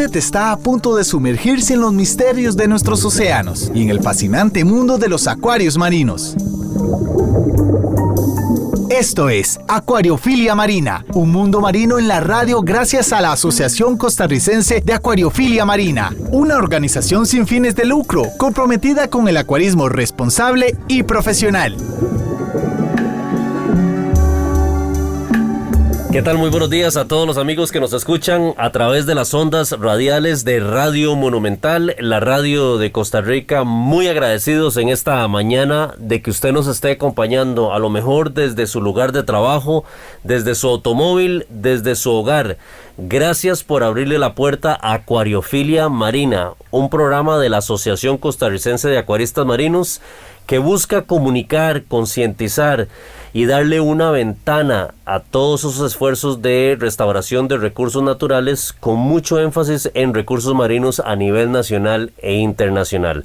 Usted está a punto de sumergirse en los misterios de nuestros océanos y en el fascinante mundo de los acuarios marinos. Esto es Acuariofilia Marina, un mundo marino en la radio gracias a la Asociación Costarricense de Acuariofilia Marina, una organización sin fines de lucro comprometida con el acuarismo responsable y profesional. ¿Qué tal? Muy buenos días a todos los amigos que nos escuchan a través de las ondas radiales de Radio Monumental, la radio de Costa Rica. Muy agradecidos en esta mañana de que usted nos esté acompañando, a lo mejor desde su lugar de trabajo, desde su automóvil, desde su hogar. Gracias por abrirle la puerta a Acuariofilia Marina, un programa de la Asociación Costarricense de Acuaristas Marinos que busca comunicar, concientizar y darle una ventana a todos esos esfuerzos de restauración de recursos naturales, con mucho énfasis en recursos marinos a nivel nacional e internacional.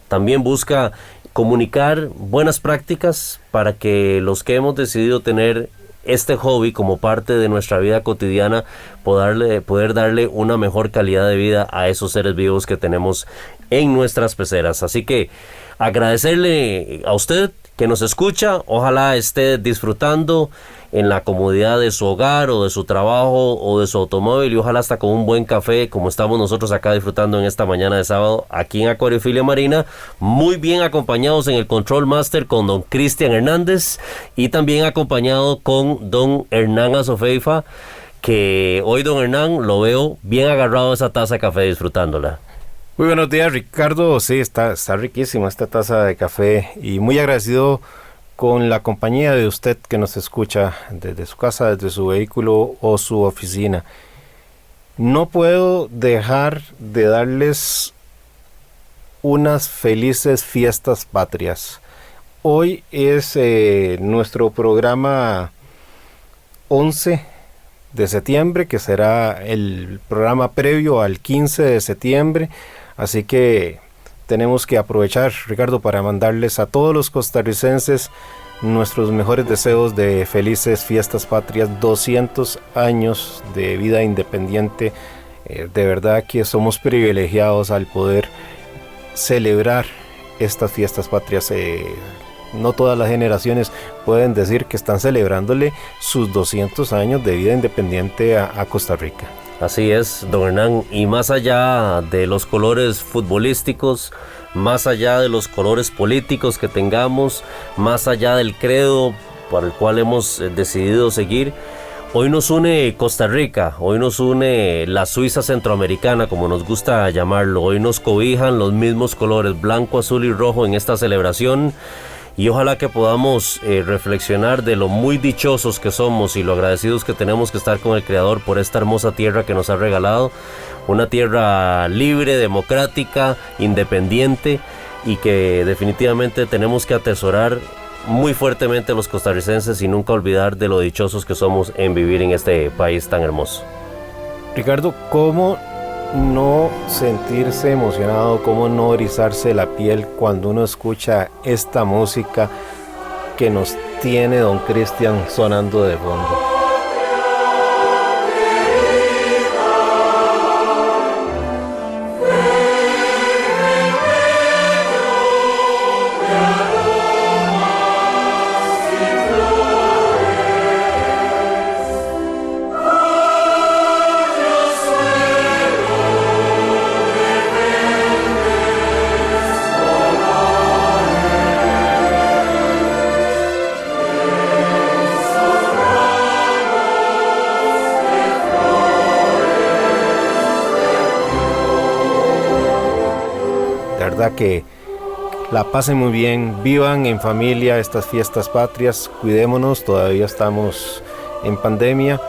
También busca comunicar buenas prácticas para que los que hemos decidido tener este hobby como parte de nuestra vida cotidiana, poder darle una mejor calidad de vida a esos seres vivos que tenemos en nuestras peceras. Así que agradecerle a usted que nos escucha, ojalá esté disfrutando en la comodidad de su hogar o de su trabajo o de su automóvil, y ojalá hasta con un buen café como estamos nosotros acá disfrutando en esta mañana de sábado aquí en Acuariofilia Marina, muy bien acompañados en el Control Master con don Cristian Hernández y también acompañado con don Hernán Azofeifa, que hoy don Hernán lo veo bien agarrado a esa taza de café disfrutándola. Muy buenos días, Ricardo. Sí, está riquísima esta taza de café y muy agradecido con la compañía de usted que nos escucha desde su casa, desde su vehículo o su oficina. No puedo dejar de darles unas felices fiestas patrias. Hoy es nuestro programa 11 de septiembre, que será el programa previo al 15 de septiembre. Así que tenemos que aprovechar, Ricardo, para mandarles a todos los costarricenses nuestros mejores deseos de felices fiestas patrias, 200 años de vida independiente. De verdad que somos privilegiados al poder celebrar estas fiestas patrias. No todas las generaciones pueden decir que están celebrándole sus 200 años de vida independiente a Costa Rica. Así es, don Hernán, y más allá de los colores futbolísticos, más allá de los colores políticos que tengamos, más allá del credo por el cual hemos decidido seguir, hoy nos une Costa Rica, hoy nos une la Suiza centroamericana, como nos gusta llamarlo. Hoy nos cobijan los mismos colores, blanco, azul y rojo, en esta celebración. Y ojalá que podamos reflexionar de lo muy dichosos que somos y lo agradecidos que tenemos que estar con el Creador por esta hermosa tierra que nos ha regalado. Una tierra libre, democrática, independiente, y que definitivamente tenemos que atesorar muy fuertemente los costarricenses y nunca olvidar de lo dichosos que somos en vivir en este país tan hermoso. Ricardo, ¿cómo no sentirse emocionado, cómo no erizarse la piel cuando uno escucha esta música que nos tiene don Cristian sonando de fondo? Que la pasen muy bien, vivan en familia estas fiestas patrias, cuidémonos, todavía estamos en pandemia,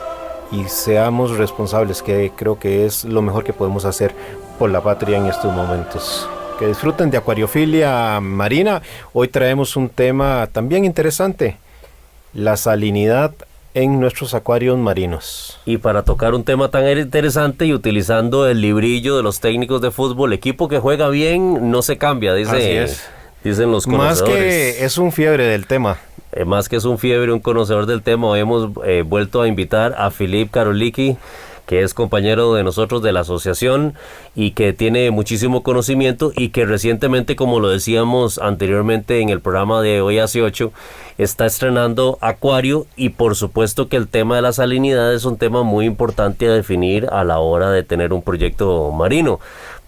y seamos responsables, que creo que es lo mejor que podemos hacer por la patria en estos momentos. Que disfruten de Acuariofilia Marina. Hoy traemos un tema también interesante, la salinidad en nuestros acuarios marinos. Y para tocar un tema tan interesante y utilizando el librillo de los técnicos de fútbol, equipo que juega bien no se cambia, dicen los conocedores. Más que es un fiebre del tema. Más que es un fiebre, un conocedor del tema, hoy hemos vuelto a invitar a Filip Karolicki, que es compañero de nosotros de la asociación y que tiene muchísimo conocimiento y que recientemente, como lo decíamos anteriormente en el programa de Hoy Hace 8, está estrenando Acuario, y por supuesto que el tema de la salinidad es un tema muy importante a definir a la hora de tener un proyecto marino,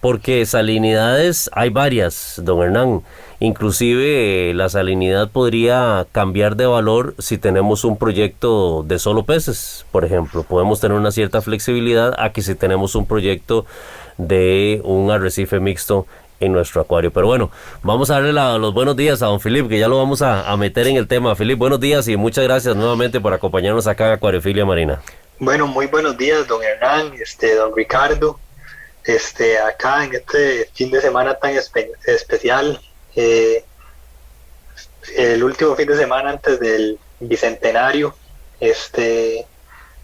porque salinidades hay varias, don Hernán. Inclusive la salinidad podría cambiar de valor si tenemos un proyecto de solo peces, por ejemplo. Podemos tener una cierta flexibilidad a que si tenemos un proyecto de un arrecife mixto en nuestro acuario. Pero bueno, vamos a darle los buenos días a don Philip, que ya lo vamos a meter en el tema. Philip, buenos días y muchas gracias nuevamente por acompañarnos acá en Acuariofilia Marina. Bueno, muy buenos días, don Hernán, don Ricardo. Acá en este fin de semana tan especial, el último fin de semana antes del bicentenario,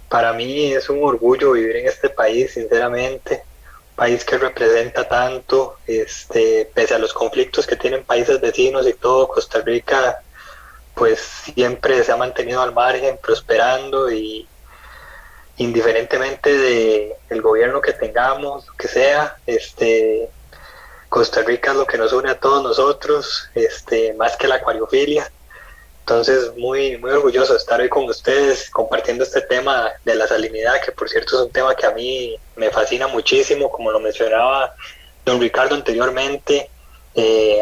para mí es un orgullo vivir en este país, sinceramente, país que representa tanto, pese a los conflictos que tienen países vecinos y todo. Costa Rica pues siempre se ha mantenido al margen, prosperando, y indiferentemente del gobierno que tengamos, que sea, Costa Rica es lo que nos une a todos nosotros, más que la acuariofilia. Entonces, muy, muy orgulloso de estar hoy con ustedes compartiendo este tema de la salinidad, que por cierto es un tema que a mí me fascina muchísimo, como lo mencionaba don Ricardo anteriormente.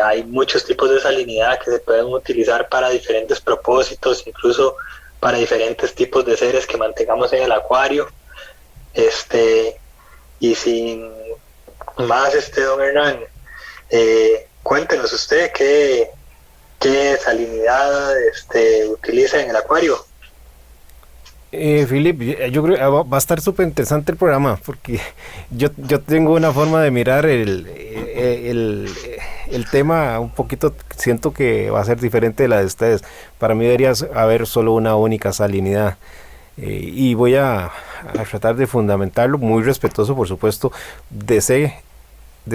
Hay muchos tipos de salinidad que se pueden utilizar para diferentes propósitos, incluso para diferentes tipos de seres que mantengamos en el acuario. Y sin más, don Hernán, cuéntenos usted qué salinidad utiliza en el acuario. Philip, yo creo que va a estar súper interesante el programa, porque yo tengo una forma de mirar el tema un poquito, siento que va a ser diferente de la de ustedes. Para mí debería haber solo una única salinidad, y voy a tratar de fundamentarlo, muy respetuoso por supuesto, de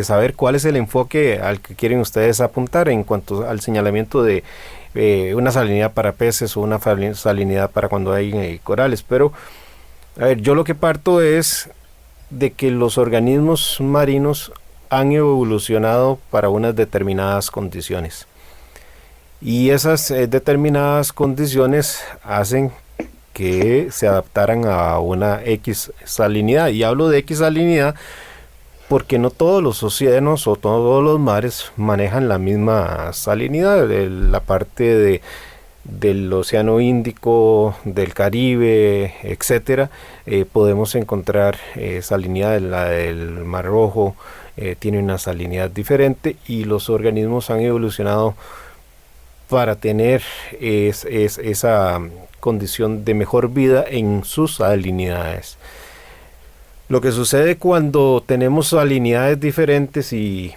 saber cuál es el enfoque al que quieren ustedes apuntar en cuanto al señalamiento de una salinidad para peces o una salinidad para cuando hay corales. Pero a ver, yo lo que parto es de que los organismos marinos han evolucionado para unas determinadas condiciones, y esas determinadas condiciones hacen que se adaptaran a una X salinidad. Y hablo de X salinidad porque no todos los océanos o todos los mares manejan la misma salinidad. La parte del Océano Índico, del Caribe, etcétera, podemos encontrar salinidad. La del Mar Rojo tiene una salinidad diferente, y los organismos han evolucionado para tener esa condición de mejor vida en sus salinidades. Lo que sucede cuando tenemos salinidades diferentes y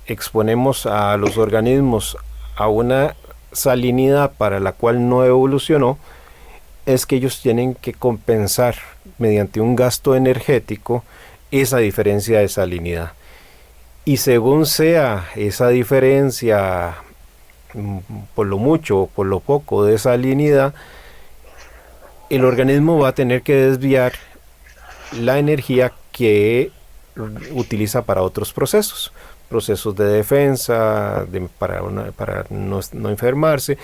exponemos a los organismos a una salinidad para la cual no evolucionó, es que ellos tienen que compensar mediante un gasto energético esa diferencia de salinidad. Y según sea esa diferencia, por lo mucho o por lo poco de salinidad, el organismo va a tener que desviar la energía que utiliza para otros procesos de defensa, para no enfermarse,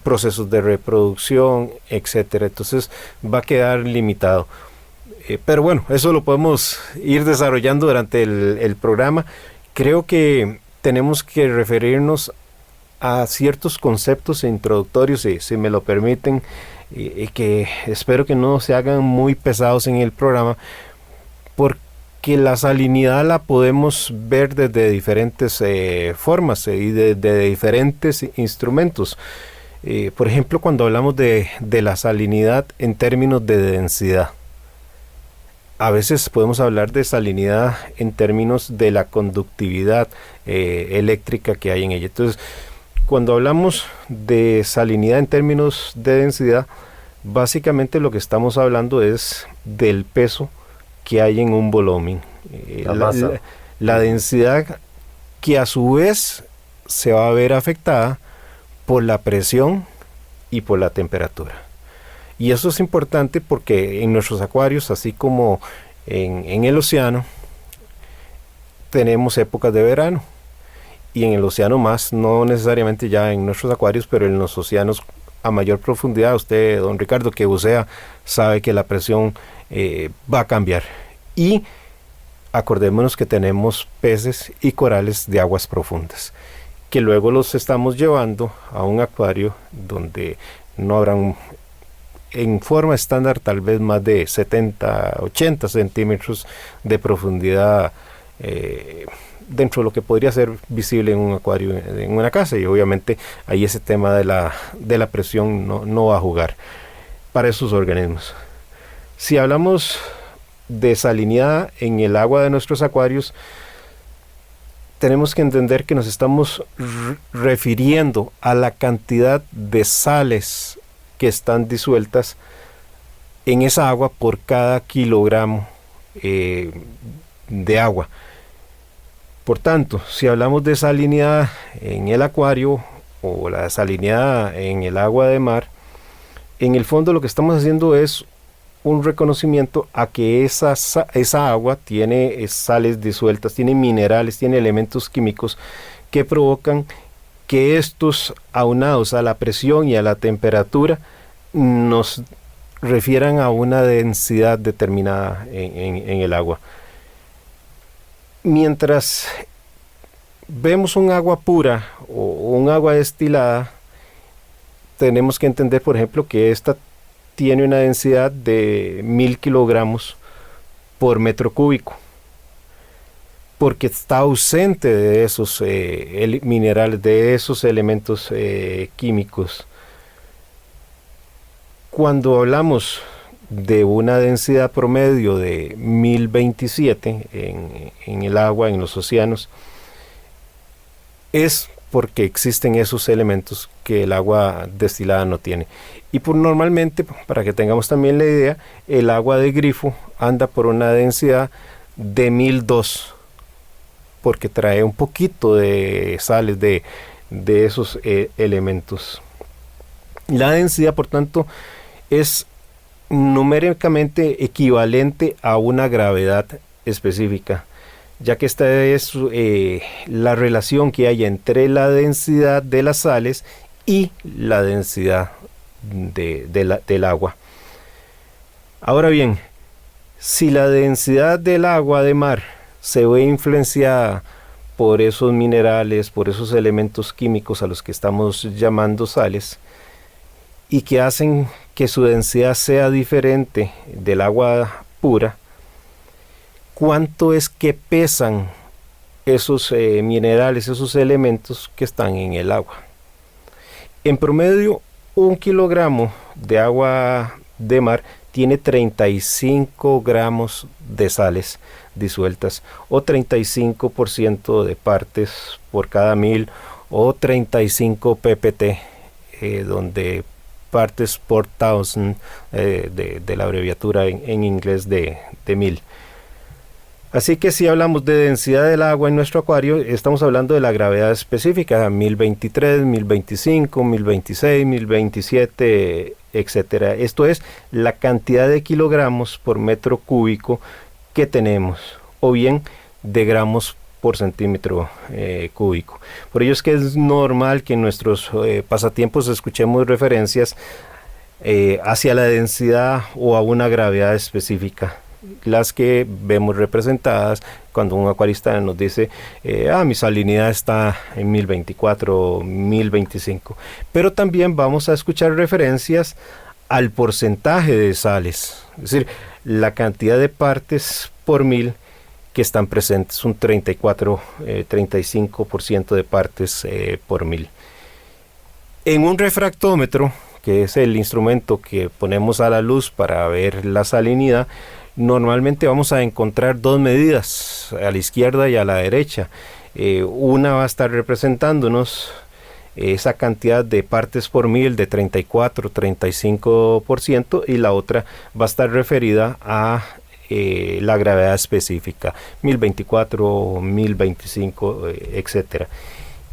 procesos de reproducción, etcétera. Entonces va a quedar limitado. Pero bueno, eso lo podemos ir desarrollando durante el programa. Creo que tenemos que referirnos a ciertos conceptos introductorios, si me lo permiten, que espero que no se hagan muy pesados en el programa, porque la salinidad la podemos ver desde diferentes formas y de diferentes instrumentos. Por ejemplo, cuando hablamos de la salinidad en términos de densidad, a veces podemos hablar de salinidad en términos de la conductividad eléctrica que hay en ella. Entonces, cuando hablamos de salinidad en términos de densidad, básicamente lo que estamos hablando es del peso que hay en un volumen. La densidad, que a su vez se va a ver afectada por la presión y por la temperatura. Y eso es importante porque en nuestros acuarios, así como en el océano, tenemos épocas de verano. Y en el océano más, no necesariamente ya en nuestros acuarios, pero en los océanos a mayor profundidad. Usted, don Ricardo, que bucea, sabe que la presión va a cambiar. Y acordémonos que tenemos peces y corales de aguas profundas, que luego los estamos llevando a un acuario donde no habrán, en forma estándar, tal vez más de 70, 80 centímetros de profundidad dentro de lo que podría ser visible en un acuario en una casa, y obviamente ahí ese tema de la presión no va a jugar para esos organismos. Si hablamos de salinidad en el agua de nuestros acuarios, tenemos que entender que nos estamos refiriendo a la cantidad de sales que están disueltas en esa agua por cada kilogramo de agua. Por tanto, si hablamos de salinidad en el acuario o la salinidad en el agua de mar, en el fondo lo que estamos haciendo es un reconocimiento a que esa agua tiene sales disueltas, tiene minerales, tiene elementos químicos que provocan que estos, aunados a la presión y a la temperatura, nos refieran a una densidad determinada en el agua. Mientras vemos un agua pura o un agua destilada, tenemos que entender, por ejemplo, que esta tiene una densidad de 1000 kilogramos por metro cúbico, porque está ausente de esos minerales, de esos elementos químicos. Cuando hablamos de una densidad promedio de 1027 en el agua, en los océanos, es porque existen esos elementos que el agua destilada no tiene. Y normalmente, para que tengamos también la idea, el agua de grifo anda por una densidad de 1002, porque trae un poquito de sales de esos elementos. La densidad, por tanto, es numéricamente equivalente a una gravedad específica, ya que esta es la relación que hay entre la densidad de las sales y la densidad del agua. Ahora bien, si la densidad del agua de mar se ve influenciada por esos minerales, por esos elementos químicos a los que estamos llamando sales, y que hacen que su densidad sea diferente del agua pura, ¿cuánto es que pesan esos minerales, esos elementos que están en el agua? En promedio, 1 kilogramo de agua de mar tiene 35 gramos de sales disueltas, o 35% de partes por cada 1000, o 35 ppt, donde partes por thousand, de la abreviatura en inglés de 1000. Así que si hablamos de densidad del agua en nuestro acuario, estamos hablando de la gravedad específica, 1023, 1025, 1026, 1027, etcétera. Esto es la cantidad de kilogramos por metro cúbico que tenemos, o bien de gramos por centímetro cúbico. Por ello es que es normal que en nuestros pasatiempos escuchemos referencias hacia la densidad o a una gravedad específica, las que vemos representadas cuando un acuarista nos dice mi salinidad está en 1024, 1025, pero también vamos a escuchar referencias al porcentaje de sales, es decir, la cantidad de partes por 1000 que están presentes, un 35% de partes por 1000. En un refractómetro, que es el instrumento que ponemos a la luz para ver la salinidad, normalmente vamos a encontrar dos medidas, a la izquierda y a la derecha. Una va a estar representándonos esa cantidad de partes por 1000 de 34-35%, y la otra va a estar referida a la gravedad específica, 1024, 1025, etcétera.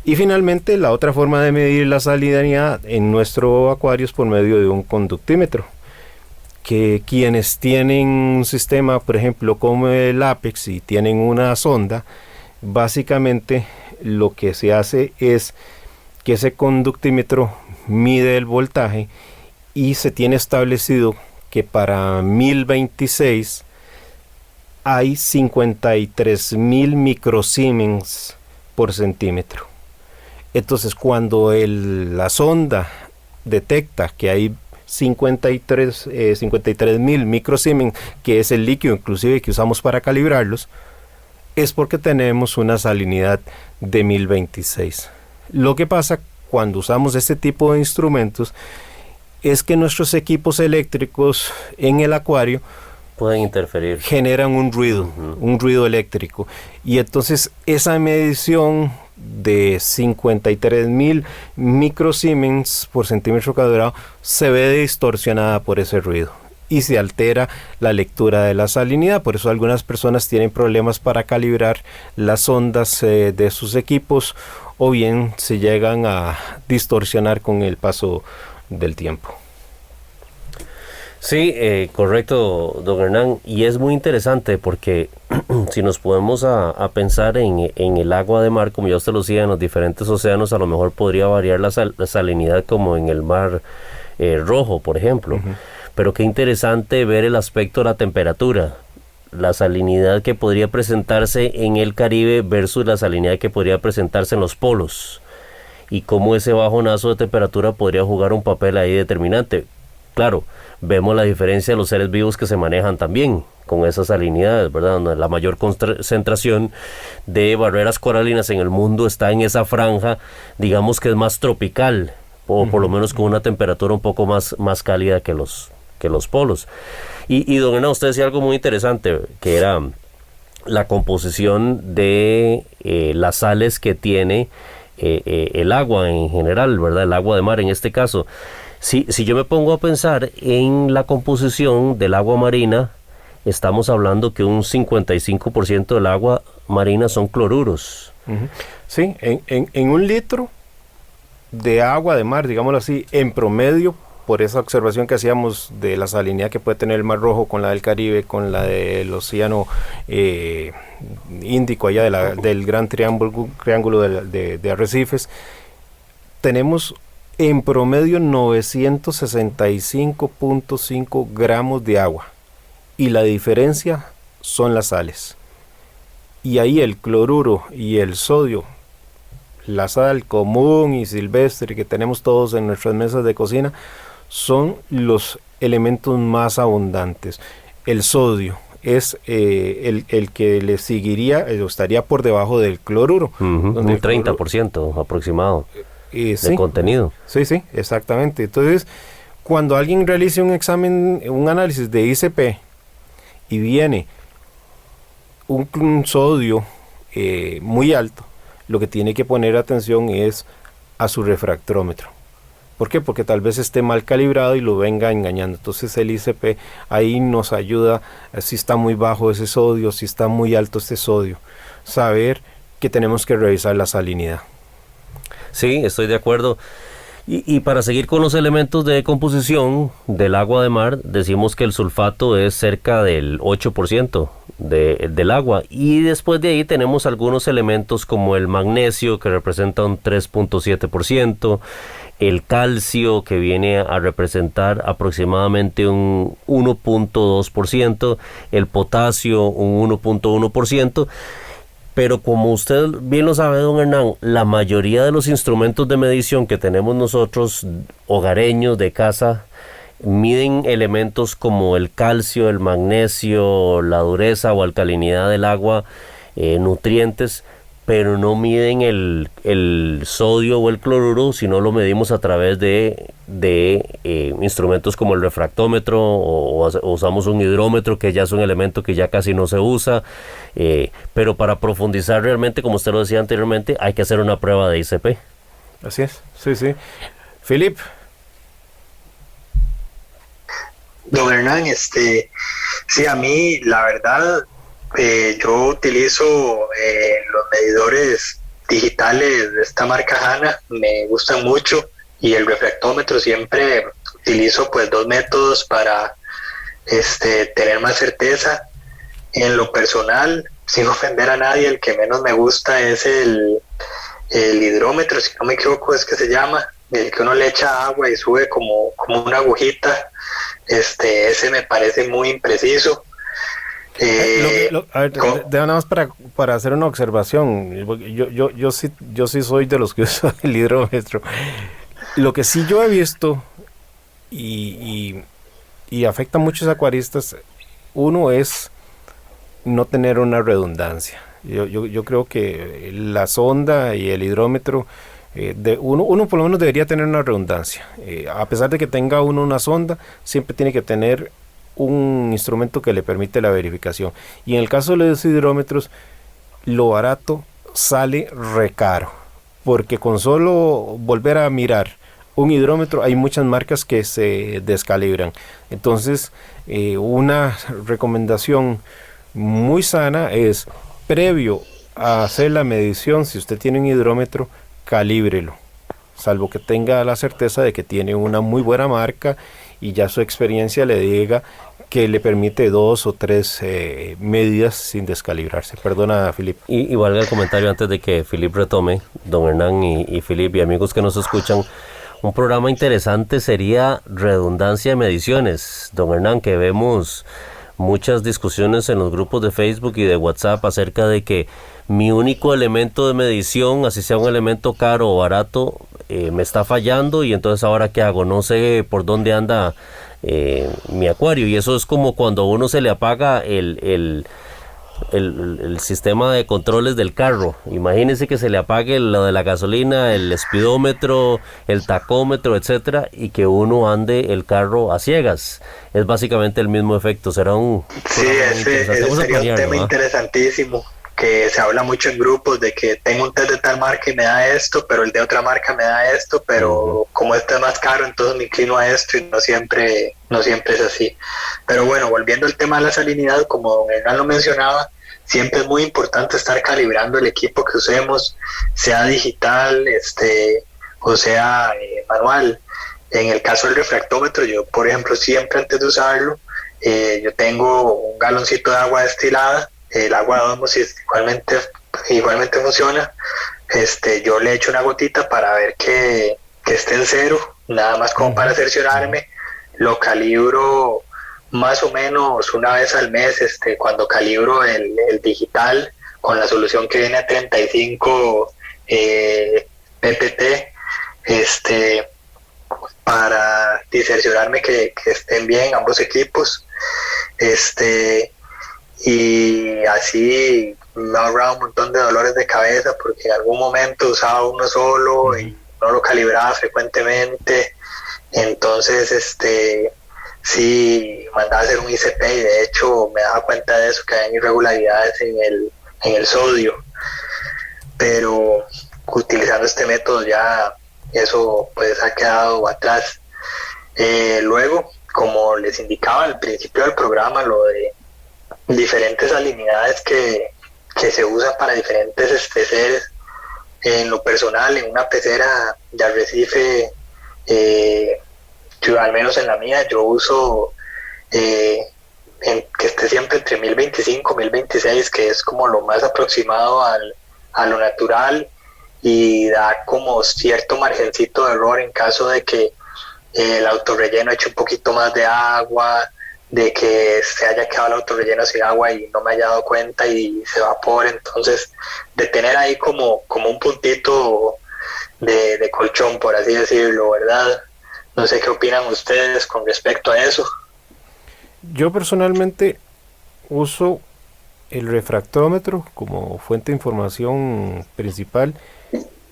Y finalmente, la otra forma de medir la salinidad en nuestro acuario es por medio de un conductímetro. que quienes tienen un sistema, por ejemplo, como el Apex y tienen una sonda, básicamente lo que se hace es que ese conductímetro mide el voltaje y se tiene establecido que para 1026 hay 53.000 microsiemens por centímetro. Entonces, cuando la sonda detecta que hay 53.000 microsiemens, que es el líquido inclusive que usamos para calibrarlos, es porque tenemos una salinidad de 1026. Lo que pasa cuando usamos este tipo de instrumentos es que nuestros equipos eléctricos en el acuario pueden interferir, generan un ruido eléctrico, y entonces esa medición de 53.000 microsiemens por centímetro cuadrado se ve distorsionada por ese ruido y se altera la lectura de la salinidad. Por eso algunas personas tienen problemas para calibrar las ondas de sus equipos, o bien se llegan a distorsionar con el paso del tiempo. Sí, correcto, don Hernán, y es muy interesante porque si nos podemos a pensar en el agua de mar, como ya usted lo decía, en los diferentes océanos, a lo mejor podría variar la salinidad como en el mar Rojo, por ejemplo. Pero qué interesante ver el aspecto de la temperatura, la salinidad que podría presentarse en el Caribe versus la salinidad que podría presentarse en los polos, y cómo ese bajonazo de temperatura podría jugar un papel ahí determinante. Claro, vemos la diferencia de los seres vivos que se manejan también con esas salinidades, ¿verdad? Donde la mayor concentración de barreras coralinas en el mundo está en esa franja, digamos que es más tropical, o por lo menos con una temperatura un poco más cálida que los polos. Y don Hernán, usted decía algo muy interesante, que era la composición de las sales que tiene el agua en general, ¿verdad? El agua de mar en este caso. Si yo me pongo a pensar en la composición del agua marina, estamos hablando que un 55% del agua marina son cloruros. Sí, en un litro de agua de mar, digámoslo así, en promedio, por esa observación que hacíamos de la salinidad que puede tener el Mar Rojo con la del Caribe, con la del Océano Índico, allá del gran triángulo de arrecifes, tenemos en promedio 965.5 gramos de agua, y la diferencia son las sales. Y ahí el cloruro y el sodio, la sal común y silvestre que tenemos todos en nuestras mesas de cocina, son los elementos más abundantes. El sodio es el que le seguiría, estaría por debajo del cloruro. Un 30% aproximado de sí, contenido. Sí, exactamente. Entonces, cuando alguien realice un examen, un análisis de ICP, y viene un sodio muy alto, lo que tiene que poner atención es a su refractómetro. ¿Por qué? Porque tal vez esté mal calibrado y lo venga engañando. Entonces el ICP ahí nos ayuda, si está muy bajo ese sodio, si está muy alto este sodio, saber que tenemos que revisar la salinidad. Sí, estoy de acuerdo. Y para seguir con los elementos de composición del agua de mar, decimos que el sulfato es cerca del 8% del agua, y después de ahí tenemos algunos elementos como el magnesio, que representa un 3.7%, el calcio, que viene a representar aproximadamente un 1.2%, el potasio un 1.1%, pero como usted bien lo sabe, don Hernán, la mayoría de los instrumentos de medición que tenemos nosotros, hogareños, de casa, miden elementos como el calcio, el magnesio, la dureza o alcalinidad del agua, nutrientes, pero no miden el sodio o el cloruro, sino lo medimos a través de instrumentos como el refractómetro, o usamos un hidrómetro, que ya es un elemento que ya casi no se usa, pero para profundizar realmente, como usted lo decía anteriormente, hay que hacer una prueba de ICP. Así es, sí. Philip. Don Hernán, sí, a mí la verdad, yo utilizo los medidores digitales de esta marca Hanna, me gustan mucho, y el refractómetro siempre utilizo pues dos métodos para tener más certeza. En lo personal, sin ofender a nadie, el que menos me gusta es el hidrómetro, si no me equivoco es que se llama, el que uno le echa agua y sube como una agujita. Ese me parece muy impreciso. A ver, nada más para hacer una observación. Yo sí soy de los que uso el hidrómetro. Lo que sí yo he visto y afecta a muchos acuaristas, uno es no tener una redundancia. Yo creo que la sonda y el hidrómetro, uno por lo menos debería tener una redundancia. A pesar de que tenga uno una sonda, siempre tiene que tener un instrumento que le permite la verificación. Y en el caso de los hidrómetros, lo barato sale re caro, porque con solo volver a mirar un hidrómetro hay muchas marcas que se descalibran. Entonces, una recomendación muy sana es, previo a hacer la medición, si usted tiene un hidrómetro, calíbrelo, salvo que tenga la certeza de que tiene una muy buena marca y ya su experiencia le diga que le permite 2 o 3 medidas sin descalibrarse. Perdona, Filip. Y valga el comentario antes de que Filip retome, don Hernán y Filip y amigos que nos escuchan. Un programa interesante sería redundancia de mediciones, don Hernán, que vemos muchas discusiones en los grupos de Facebook y de WhatsApp acerca de que mi único elemento de medición, así sea un elemento caro o barato, me está fallando, y entonces ahora qué hago, no sé por dónde anda mi acuario. Y eso es como cuando a uno se le apaga el sistema de controles del carro. Imagínense que se le apague lo de la gasolina, el speedómetro, el tacómetro, etcétera, y que uno ande el carro a ciegas. Es básicamente el mismo efecto. Será un... Sí, ese sería un tema interesantísimo, que se habla mucho en grupos de que tengo un test de tal marca y me da esto, pero el de otra marca me da esto, pero como este es más caro, entonces me inclino a esto, y no siempre es así. Pero bueno, volviendo al tema de la salinidad, como don Hernán lo mencionaba, siempre es muy importante estar calibrando el equipo que usemos, sea digital, o sea manual. En el caso del refractómetro, yo por ejemplo siempre antes de usarlo, yo tengo un galoncito de agua destilada, el agua de ósmosis igualmente funciona. Yo le echo una gotita para ver que esté en cero, nada más como para cerciorarme. Lo calibro más o menos una vez al mes, cuando calibro el digital con la solución que viene a 35 ppt, para cerciorarme que estén bien ambos equipos, y así me ha ahorrado un montón de dolores de cabeza, porque en algún momento usaba uno solo y no lo calibraba frecuentemente. Entonces sí mandaba a hacer un ICP, y de hecho me daba cuenta de eso, que había irregularidades en el sodio, pero utilizando este método ya eso pues ha quedado atrás. Luego, como les indicaba al principio del programa, lo de diferentes salinidades que se usan para diferentes seres. En lo personal, en una pecera de arrecife, yo, al menos en la mía, yo uso que esté siempre entre 1025 y 1026, que es como lo más aproximado a lo natural, y da como cierto margencito de error en caso de que el autorrelleno eche un poquito más de agua, de que se haya quedado el autorrelleno sin agua y no me haya dado cuenta y se evapore. Entonces, de tener ahí como un puntito de colchón, por así decirlo, ¿verdad? No sé qué opinan ustedes con respecto a eso. Yo personalmente uso el refractómetro como fuente de información principal,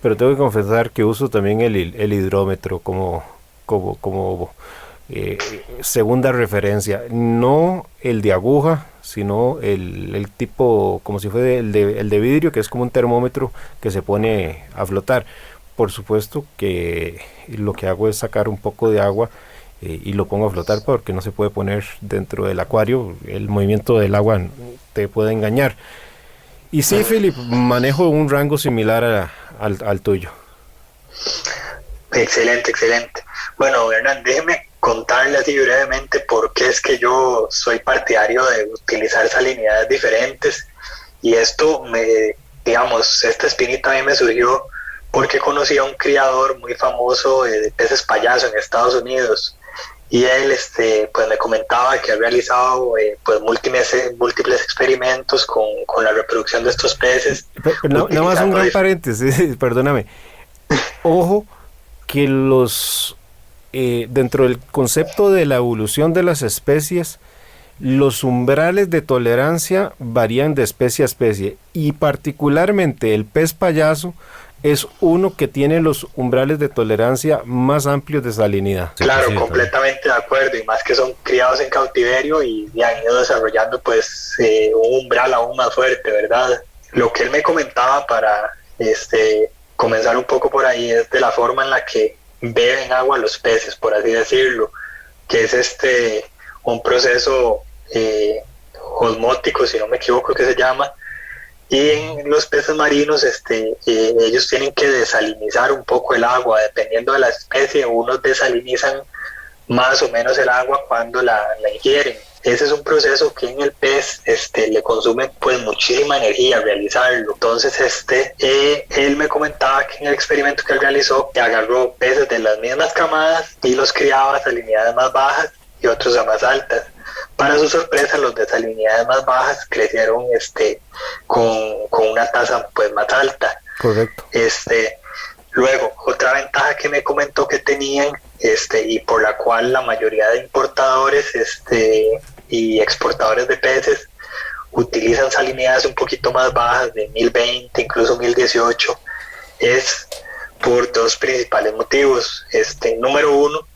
pero tengo que confesar que uso también el hidrómetro como segunda referencia, no el de aguja, sino el tipo como si fuera el de vidrio, que es como un termómetro que se pone a flotar. Por supuesto que lo que hago es sacar un poco de agua y lo pongo a flotar, porque no se puede poner dentro del acuario, el movimiento del agua te puede engañar. Y sí, Philip, manejo un rango similar al tuyo. Excelente. Bueno, Hernán, déjeme contarle así brevemente por qué es que yo soy partidario de utilizar salinidades diferentes. Y esto esta espinita a mí me surgió porque conocí a un criador muy famoso de peces payaso en Estados Unidos. Y él pues me comentaba que ha realizado pues múltiples experimentos con la reproducción de estos peces. Nada más un gran paréntesis, perdóname. Ojo que dentro del concepto de la evolución de las especies, los umbrales de tolerancia varían de especie a especie, y particularmente el pez payaso es uno que tiene los umbrales de tolerancia más amplios de salinidad. Claro, sí, completamente de acuerdo, y más que son criados en cautiverio y han ido desarrollando pues un umbral aún más fuerte, ¿verdad? Lo que él me comentaba para comenzar un poco por ahí es de la forma en la que beben agua los peces, por así decirlo, que es un proceso osmótico, si no me equivoco, que se llama. Y en los peces marinos ellos tienen que desalinizar un poco el agua, dependiendo de la especie. Unos desalinizan más o menos el agua cuando la ingieren. Ese es un proceso que en el pez le consume pues muchísima energía realizarlo. Entonces él me comentaba que en el experimento que él realizó, que agarró peces de las mismas camadas y los criaba a salinidades más bajas y otros a más altas. Para su sorpresa, los de salinidades más bajas crecieron con una tasa pues más alta. Correcto. Luego, otra ventaja que me comentó que tenían, y por la cual la mayoría de importadores y exportadores de peces utilizan salinidades un poquito más bajas, de 1020, incluso 1018, es por dos principales motivos. Número uno,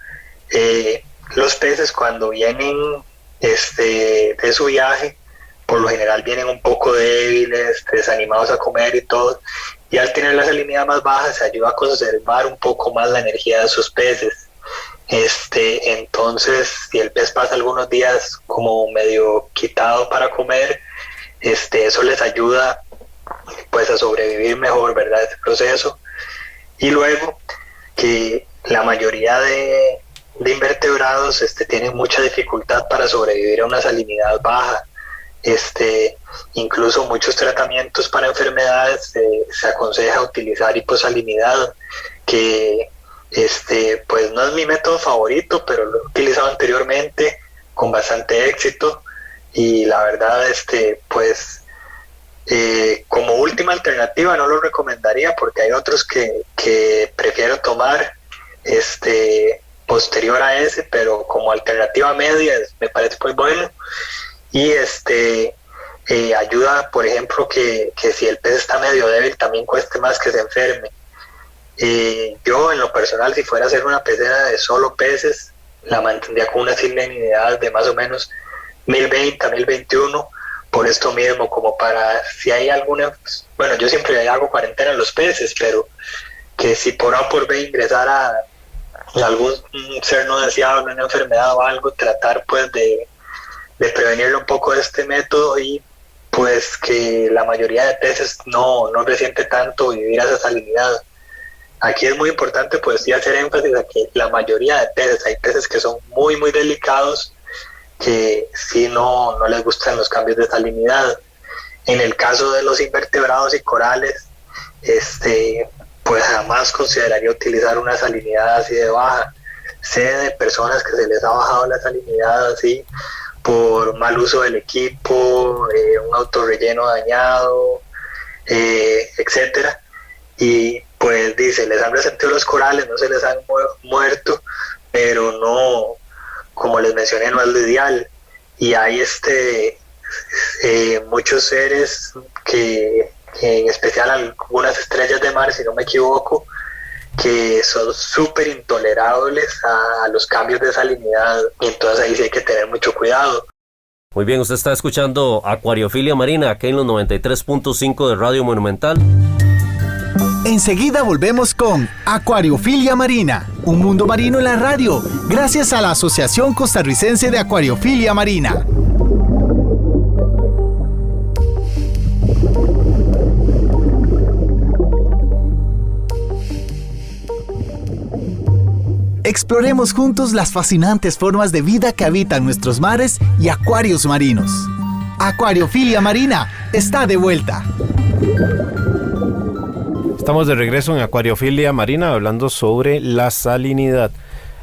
los peces cuando vienen de su viaje, por lo general vienen un poco débiles, desanimados a comer y todo, y al tener la salinidad más baja se ayuda a conservar un poco más la energía de sus peces. Entonces, si el pez pasa algunos días como medio quitado para comer, eso les ayuda pues a sobrevivir mejor, ¿verdad? Este proceso. Y luego que la mayoría de invertebrados tienen mucha dificultad para sobrevivir a una salinidad baja. Incluso muchos tratamientos para enfermedades se aconseja utilizar hiposalinidad, que pues no es mi método favorito, pero lo he utilizado anteriormente con bastante éxito, y la verdad pues como última alternativa no lo recomendaría, porque hay otros que prefiero tomar posterior a ese, pero como alternativa media me parece muy bueno. Y ayuda, por ejemplo, que si el pez está medio débil también cueste más que se enferme. Yo en lo personal, si fuera a hacer una pecera de solo peces, la mantendría con una salinidad de más o menos 1020 a 1021, por esto mismo, como para si hay alguna, bueno, yo siempre hago cuarentena a los peces, pero que si por A o por B ingresara algún ser no deseado, una enfermedad o algo, tratar pues de prevenirlo un poco de este método, y pues que la mayoría de peces no resiente tanto vivir a esa salinidad. Aquí es muy importante pues sí hacer énfasis a que la mayoría de peces, hay peces que son muy muy delicados, que sí no les gustan los cambios de salinidad. En el caso de los invertebrados y corales, pues jamás consideraría utilizar una salinidad así de baja. Sé de personas que se les ha bajado la salinidad así por mal uso del equipo, un autorrelleno dañado, etcétera, y pues dice, les han resentido los corales, no se les han muerto, pero no, como les mencioné, no es lo ideal. Y hay muchos seres que en especial algunas estrellas de mar, si no me equivoco, que son súper intolerables a los cambios de salinidad, y entonces ahí sí hay que tener mucho cuidado. Muy bien, usted está escuchando Acuariofilia Marina, aquí en los 93.5 de Radio Monumental. Enseguida volvemos con Acuariofilia Marina, un mundo marino en la radio, gracias a la Asociación Costarricense de Acuariofilia Marina. Exploremos juntos las fascinantes formas de vida que habitan nuestros mares y acuarios marinos. Acuariofilia Marina está de vuelta. Estamos de regreso en Acuariofilia Marina hablando sobre la salinidad.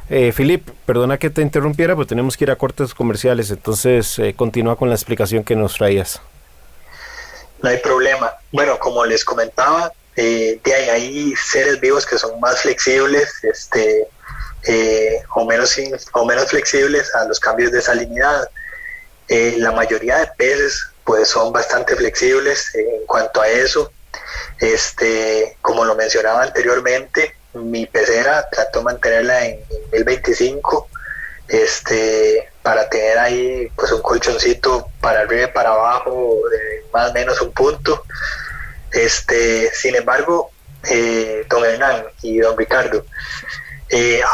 Philip, perdona que te interrumpiera, pero tenemos que ir a cortes comerciales, entonces continúa con la explicación que nos traías. No hay problema. Bueno, como les comentaba, hay seres vivos que son más flexibles o menos flexibles a los cambios de salinidad. La mayoría de peces pues son bastante flexibles en cuanto a eso. Como lo mencionaba anteriormente, mi pecera trato de mantenerla en 1025 para tener ahí pues un colchoncito para arriba y para abajo de más o menos un punto. Sin embargo, don Hernán y don Ricardo,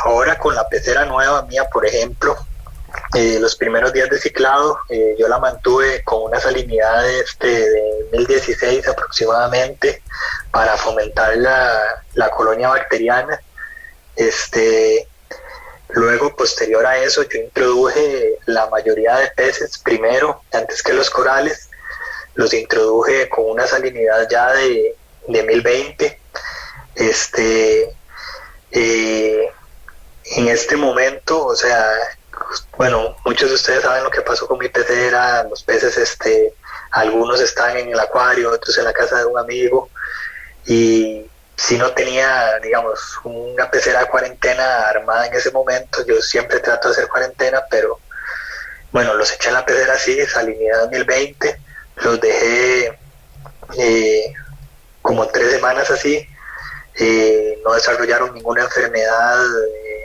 ahora con la pecera nueva mía, por ejemplo, los primeros días de ciclado yo la mantuve con una salinidad de 1016 aproximadamente para fomentar la colonia bacteriana. Luego, posterior a eso, yo introduje la mayoría de peces primero, antes que los corales, los introduje con una salinidad ya de 1020. En este momento, o sea, bueno, muchos de ustedes saben lo que pasó con mi pecera. Los peces, algunos están en el acuario, otros en la casa de un amigo, y si no tenía, digamos, una pecera de cuarentena armada en ese momento, yo siempre trato de hacer cuarentena, pero bueno, los eché en la pecera así, salinidad 1020, los dejé como 3 semanas así, no desarrollaron ninguna enfermedad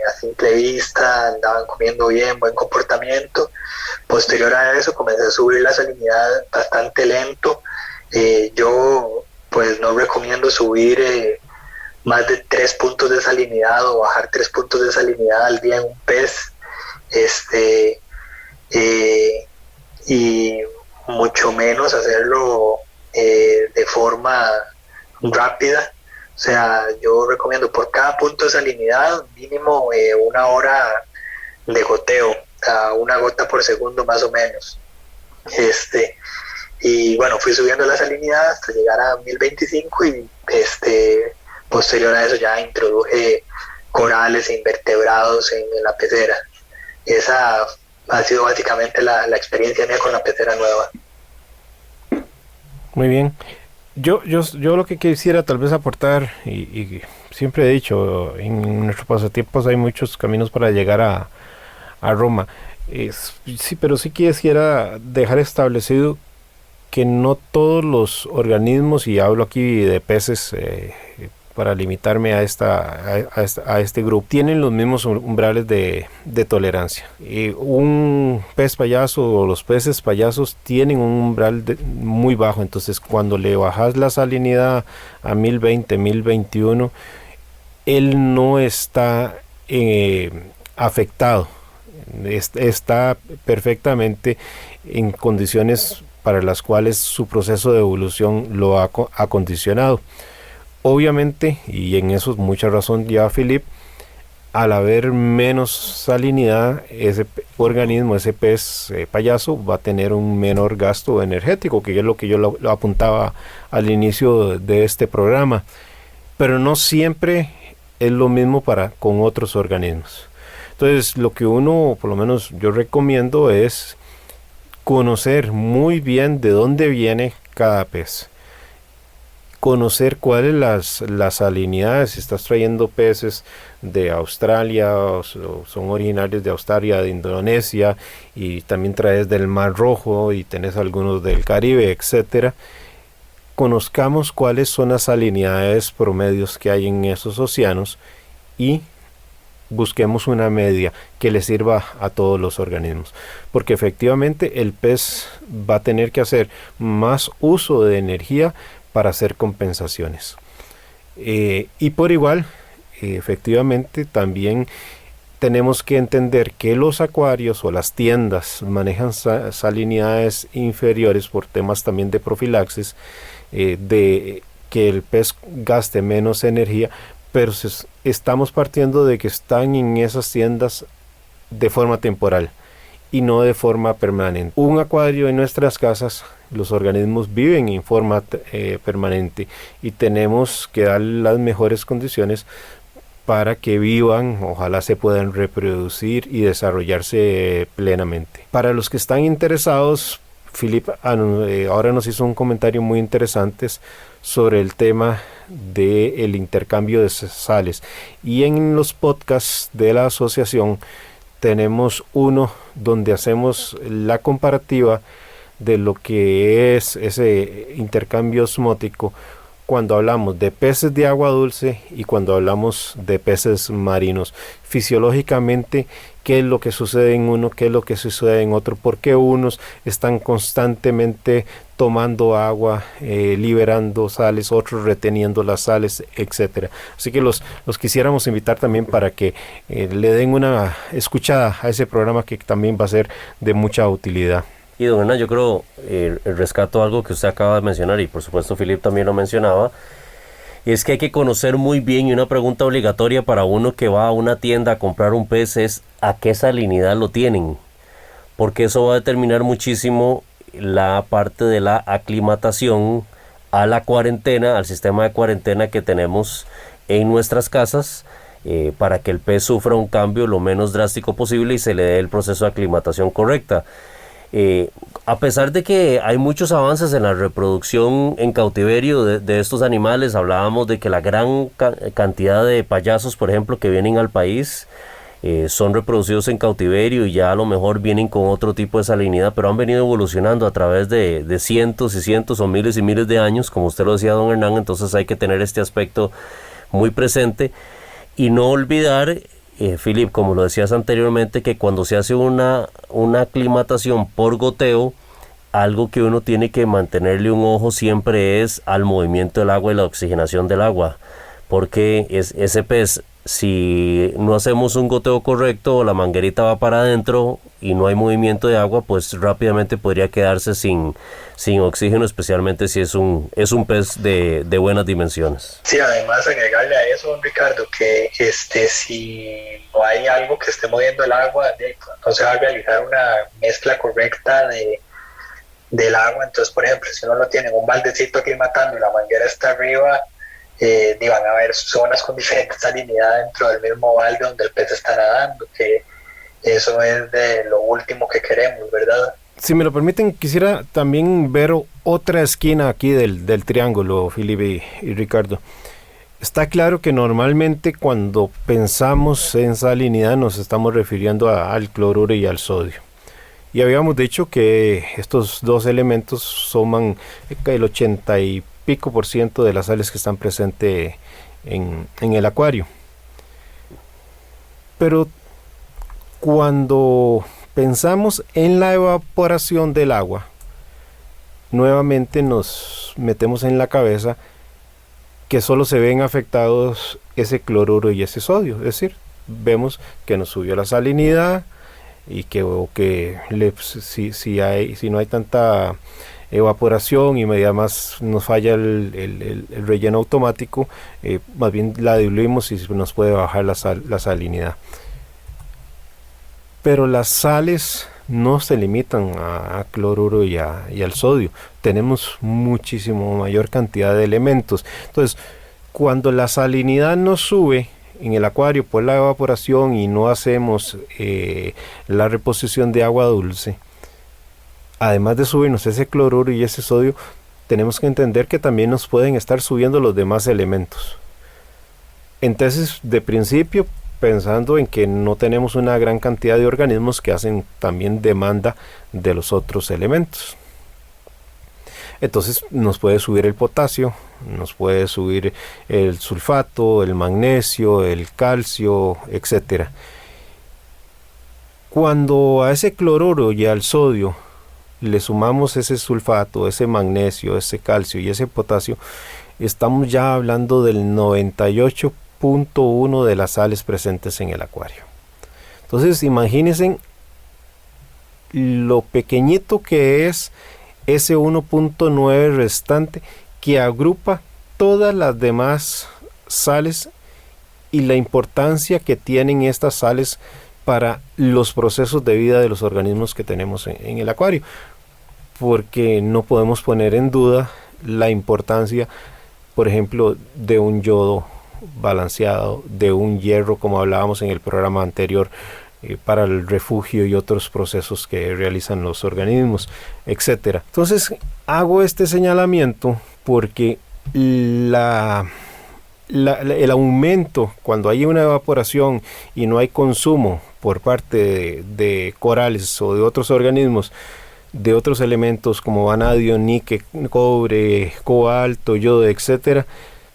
a simple vista, andaban comiendo bien, buen comportamiento. Posterior a eso comencé a subir la salinidad bastante lento. Yo pues no recomiendo subir más de 3 puntos de salinidad o bajar 3 puntos de salinidad al día en un pez, y mucho menos hacerlo de forma rápida. O sea, yo recomiendo por cada punto de salinidad mínimo 1 hora de goteo, a 1 gota por segundo más o menos. Y bueno, fui subiendo la salinidad hasta llegar a 1025 y posterior a eso ya introduje corales e invertebrados en la pecera. Esa ha sido básicamente la experiencia mía con la pecera nueva. Muy bien. Yo lo que quisiera tal vez aportar, y siempre he dicho, en nuestros pasatiempos hay muchos caminos para llegar a Roma. Sí, pero sí quisiera dejar establecido que no todos los organismos, y hablo aquí de peces para limitarme a este grupo, tienen los mismos umbrales de tolerancia. Un pez payaso o los peces payasos tienen un umbral muy bajo, entonces cuando le bajas la salinidad a 1020, 1021, él no está afectado, está perfectamente en condiciones para las cuales su proceso de evolución lo ha acondicionado. Obviamente, y en eso es mucha razón ya Philip, al haber menos salinidad, ese organismo, ese pez payaso, va a tener un menor gasto energético, que es lo que yo lo apuntaba al inicio de este programa. Pero no siempre es lo mismo con otros organismos. Entonces, lo que uno, por lo menos yo recomiendo, es conocer muy bien de dónde viene cada pez. Conocer cuáles las salinidades. Si estás trayendo peces de Australia o son originarios de Australia, de Indonesia, y también traes del Mar Rojo y tenés algunos del Caribe, etcétera, conozcamos cuáles son las salinidades promedios que hay en esos océanos y busquemos una media que le sirva a todos los organismos, porque efectivamente el pez va a tener que hacer más uso de energía para hacer compensaciones, y por igual efectivamente también tenemos que entender que los acuarios o las tiendas manejan salinidades inferiores por temas también de profilaxis, de que el pez gaste menos energía, pero estamos partiendo de que están en esas tiendas de forma temporal y no de forma permanente. Un acuario en nuestras casas, los organismos viven en forma permanente y tenemos que dar las mejores condiciones para que vivan, ojalá se puedan reproducir y desarrollarse plenamente. Para los que están interesados, Philip ahora nos hizo un comentario muy interesante sobre el tema del intercambio de sales, y en los podcasts de la asociación tenemos uno donde hacemos la comparativa de lo que es ese intercambio osmótico cuando hablamos de peces de agua dulce y cuando hablamos de peces marinos. Fisiológicamente, qué es lo que sucede en uno, qué es lo que sucede en otro, por qué unos están constantemente tomando agua, liberando sales, otros reteniendo las sales, etcétera. Así que los quisiéramos invitar también para que le den una escuchada a ese programa, que también va a ser de mucha utilidad. Y don Hernán, yo creo, rescato algo que usted acaba de mencionar, y por supuesto Philip también lo mencionaba, y es que hay que conocer muy bien, y una pregunta obligatoria para uno que va a una tienda a comprar un pez es ¿a qué salinidad lo tienen? Porque eso va a determinar muchísimo la parte de la aclimatación a la cuarentena, al sistema de cuarentena que tenemos en nuestras casas, para que el pez sufra un cambio lo menos drástico posible y se le dé el proceso de aclimatación correcta. A pesar de que hay muchos avances en la reproducción en cautiverio de estos animales, hablábamos de que la gran cantidad de payasos, por ejemplo, que vienen al país, son reproducidos en cautiverio y ya a lo mejor vienen con otro tipo de salinidad, pero han venido evolucionando a través de cientos y cientos o miles y miles de años, como usted lo decía, don Hernán. Entonces hay que tener este aspecto muy presente y no olvidar, Philip, como lo decías anteriormente, que cuando se hace una aclimatación por goteo, algo que uno tiene que mantenerle un ojo siempre es al movimiento del agua y la oxigenación del agua, porque ese pez, si no hacemos un goteo correcto, la manguerita va para adentro y no hay movimiento de agua, pues rápidamente podría quedarse sin oxígeno, especialmente si es un pez de buenas dimensiones. Sí, además agregarle a eso, don Ricardo, que si no hay algo que esté moviendo el agua, no se va a realizar una mezcla correcta del agua. Entonces, por ejemplo, si uno lo tiene en un baldecito aclimatando y la manguera está arriba, van a haber zonas con diferente salinidad dentro del mismo balde donde el pez está nadando, que eso es de lo último que queremos, ¿verdad? Si me lo permiten, quisiera también ver otra esquina aquí del triángulo, Felipe y Ricardo. Está claro que normalmente cuando pensamos en salinidad nos estamos refiriendo al cloruro y al sodio. Y habíamos dicho que estos dos elementos suman el 80 y pico % de las sales que están presentes en el acuario. Pero cuando pensamos en la evaporación del agua, nuevamente nos metemos en la cabeza que solo se ven afectados ese cloruro y ese sodio. Es decir, vemos que nos subió la salinidad y si no hay tanta evaporación y además nos falla el relleno automático, más bien la diluimos y nos puede bajar la salinidad. Pero las sales no se limitan a cloruro y al sodio. Tenemos muchísimo mayor cantidad de elementos. Entonces, cuando la salinidad nos sube en el acuario por la evaporación y no hacemos la reposición de agua dulce, además de subirnos ese cloruro y ese sodio, tenemos que entender que también nos pueden estar subiendo los demás elementos. Entonces, de principio, pensando en que no tenemos una gran cantidad de organismos que hacen también demanda de los otros elementos. Entonces nos puede subir el potasio, nos puede subir el sulfato, el magnesio, el calcio, etc. Cuando a ese cloruro y al sodio le sumamos ese sulfato, ese magnesio, ese calcio y ese potasio, estamos ya hablando del 98.1 de las sales presentes en el acuario. Entonces imagínense lo pequeñito que es ese 1.9 restante que agrupa todas las demás sales y la importancia que tienen estas sales para los procesos de vida de los organismos que tenemos en el acuario, porque no podemos poner en duda la importancia, por ejemplo, de un yodo balanceado, de un hierro, como hablábamos en el programa anterior, para el refugio y otros procesos que realizan los organismos, etcétera. Entonces hago este señalamiento porque el aumento, cuando hay una evaporación y no hay consumo por parte de corales o de otros organismos, de otros elementos como vanadio, níquel, cobre, cobalto, yodo, etcétera,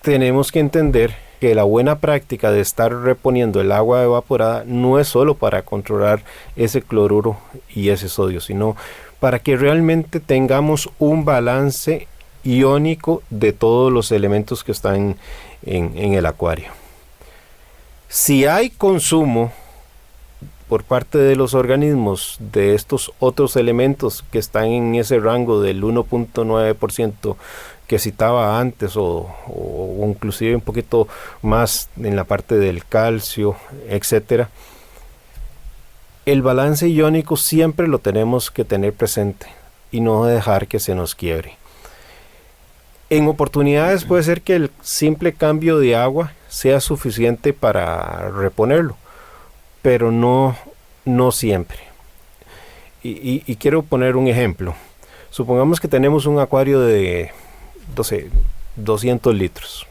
tenemos que entender que la buena práctica de estar reponiendo el agua evaporada no es solo para controlar ese cloruro y ese sodio, sino para que realmente tengamos un balance iónico de todos los elementos que están en el acuario. Si hay consumo por parte de los organismos de estos otros elementos que están en ese rango del 1.9% que citaba antes, o inclusive un poquito más en la parte del calcio, etcétera, el balance iónico siempre lo tenemos que tener presente y no dejar que se nos quiebre. En oportunidades puede ser que el simple cambio de agua sea suficiente para reponerlo, pero no siempre. Y quiero poner un ejemplo. Supongamos que tenemos un acuario de 200 litros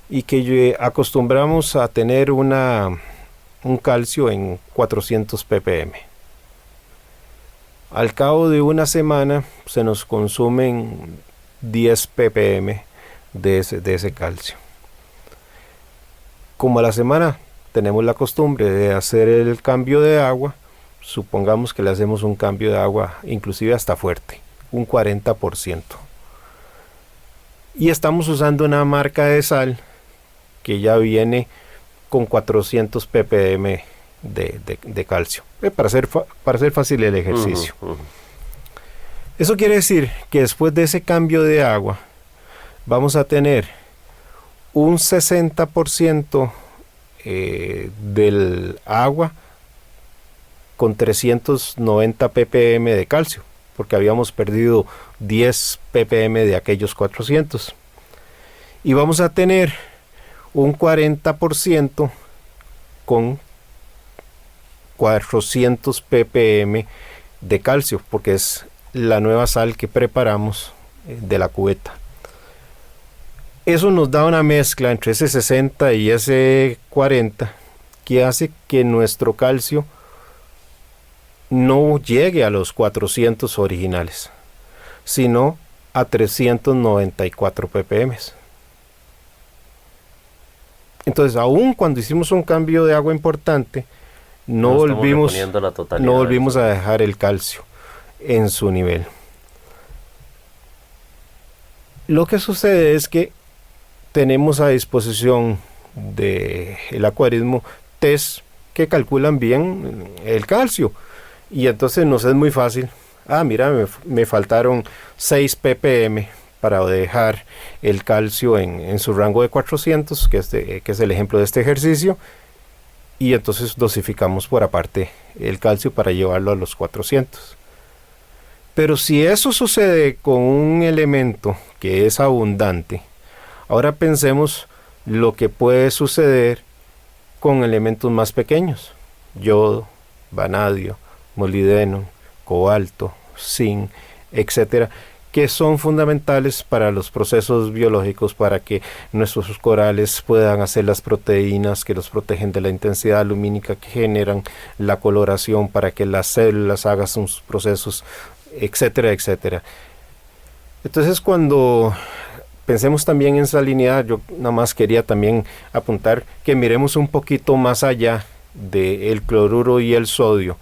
y que acostumbramos a tener un calcio en 400 ppm. Al cabo de una semana se nos consumen 10 ppm de ese calcio. Como a la semana tenemos la costumbre de hacer el cambio de agua, supongamos que le hacemos un cambio de agua inclusive hasta fuerte, un 40%. Y estamos usando una marca de sal que ya viene con 400 ppm de calcio, para hacer fácil el ejercicio. Eso quiere decir que después de ese cambio de agua vamos a tener un 60% del agua con 390 ppm de calcio, porque habíamos perdido 10 ppm de aquellos 400. Y vamos a tener un 40% con 400 ppm de calcio, porque es la nueva sal que preparamos de la cubeta. Eso nos da una mezcla entre ese 60 y ese 40 que hace que nuestro calcio no llegue a los 400 originales, sino a 394 ppm. Entonces, aún cuando hicimos un cambio de agua importante, no volvimos a dejar el calcio en su nivel. Lo que sucede es que tenemos a disposición del acuarismo test que calculan bien el calcio, y entonces nos es muy fácil. Mira, me faltaron 6 ppm para dejar el calcio en su rango de 400, que es el ejemplo de este ejercicio, y entonces dosificamos por aparte el calcio para llevarlo a los 400. Pero si eso sucede con un elemento que es abundante, ahora pensemos lo que puede suceder con elementos más pequeños: yodo, vanadio, molibdeno, cobalto, zinc, etcétera, que son fundamentales para los procesos biológicos, para que nuestros corales puedan hacer las proteínas que los protegen de la intensidad lumínica que generan la coloración, para que las células hagan sus procesos, etcétera, etcétera. Entonces, cuando pensemos también en salinidad, yo nada más quería también apuntar que miremos un poquito más allá del cloruro y el sodio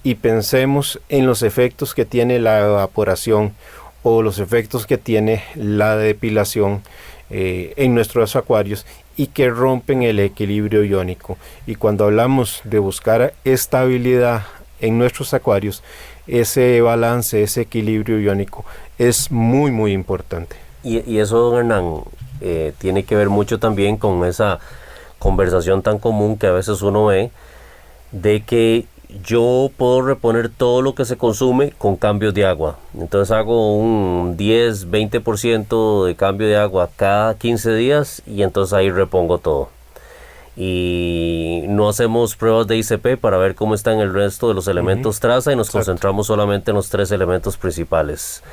y pensemos en los efectos que tiene la evaporación o los efectos que tiene la depilación en nuestros acuarios, y que rompen el equilibrio iónico. Y cuando hablamos de buscar estabilidad en nuestros acuarios, ese balance, ese equilibrio iónico es muy muy importante. Y eso, don Hernán, tiene que ver mucho también con conversación tan común que a veces uno ve, de que yo puedo reponer todo lo que se consume con cambios de agua. Entonces hago un 10-20% de cambio de agua cada 15 días y entonces ahí repongo todo. Y no hacemos pruebas de ICP para ver cómo están el resto de los elementos traza y nos concentramos solamente en los 3 elementos principales.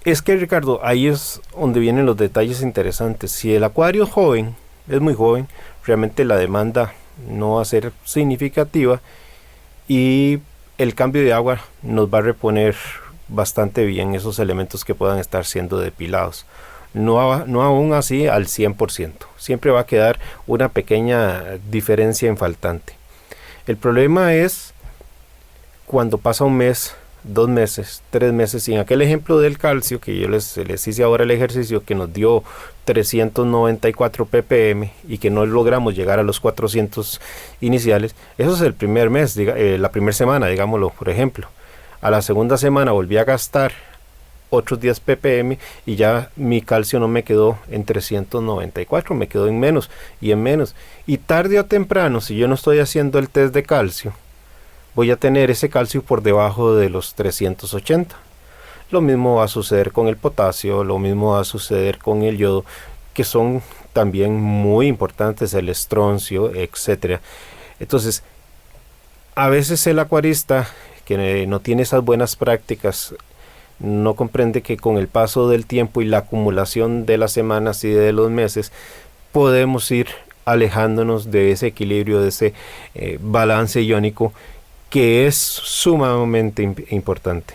Es que, Ricardo, ahí es donde vienen los detalles interesantes. Si el acuario es joven, es muy joven, realmente la demanda no va a ser significativa y el cambio de agua nos va a reponer bastante bien esos elementos que puedan estar siendo depilados. No aún así al 100%. Siempre va a quedar una pequeña diferencia en faltante. El problema es cuando pasa un mes, 2 meses, 3 meses, y en aquel ejemplo del calcio que yo les hice ahora el ejercicio que nos dio 394 ppm y que no logramos llegar a los 400 iniciales, eso es el primer mes, la primera semana, digámoslo, por ejemplo. A la segunda semana volví a gastar otros 10 ppm y ya mi calcio no me quedó en 394, me quedó en menos y en menos. Y tarde o temprano, si yo no estoy haciendo el test de calcio, voy a tener ese calcio por debajo de los 380. Lo mismo va a suceder con el potasio, lo mismo va a suceder con el yodo, que son también muy importantes, el estroncio, etcétera. Entonces, a veces el acuarista que no tiene esas buenas prácticas no comprende que con el paso del tiempo y la acumulación de las semanas y de los meses podemos ir alejándonos de ese equilibrio, de ese balance iónico que es sumamente importante.